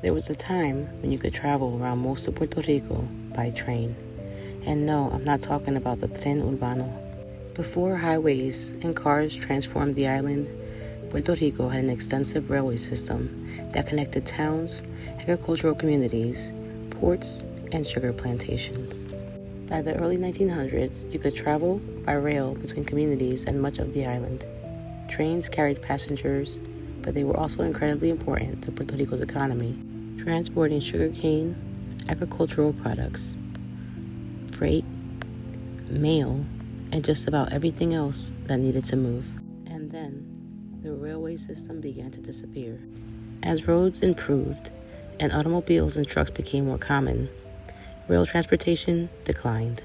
There was a time when you could travel around most of Puerto Rico by train. And no, I'm not talking about the Tren Urbano. Before highways and cars transformed the island, Puerto Rico had an extensive railway system that connected towns, agricultural communities, ports, and sugar plantations. By the early 1900s, you could travel by rail between communities and much of the island. Trains carried passengers, but they were also incredibly important to Puerto Rico's economy, transporting sugarcane, agricultural products, freight, mail, and just about everything else that needed to move. And then, the railway system began to disappear. As roads improved and automobiles and trucks became more common, rail transportation declined.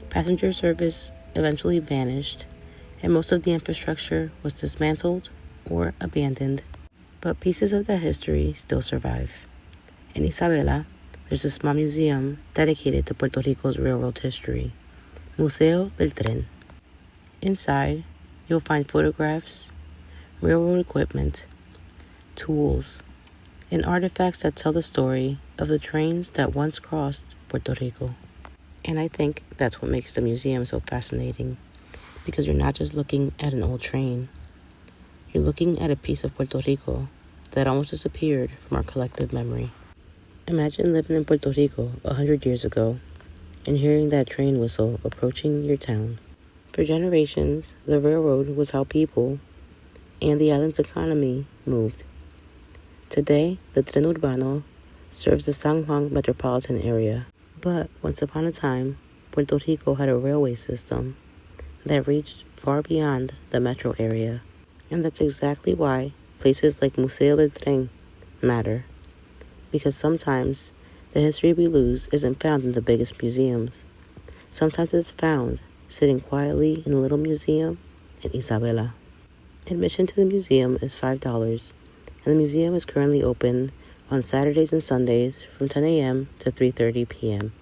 Passenger service eventually vanished, and most of the infrastructure was dismantled or abandoned. But pieces of that history still survive. In Isabela, there's a small museum dedicated to Puerto Rico's railroad history, Museo del Tren. Inside, you'll find photographs, railroad equipment, tools, and artifacts that tell the story of the trains that once crossed Puerto Rico. And I think that's what makes the museum so fascinating, because you're not just looking at an old train, you're looking at a piece of Puerto Rico that almost disappeared from our collective memory. Imagine living in Puerto Rico 100 years ago and hearing that train whistle approaching your town. For generations, the railroad was how people and the island's economy moved. Today, the Tren Urbano serves the San Juan metropolitan area. But once upon a time, Puerto Rico had a railway system that reached far beyond the metro area. And that's exactly why places like Museo del Tren matter. Because sometimes the history we lose isn't found in the biggest museums. Sometimes it's found sitting quietly in a little museum in Isabela. Admission to the museum is $5, and the museum is currently open on Saturdays and Sundays from 10 a.m. to 3:30 p.m.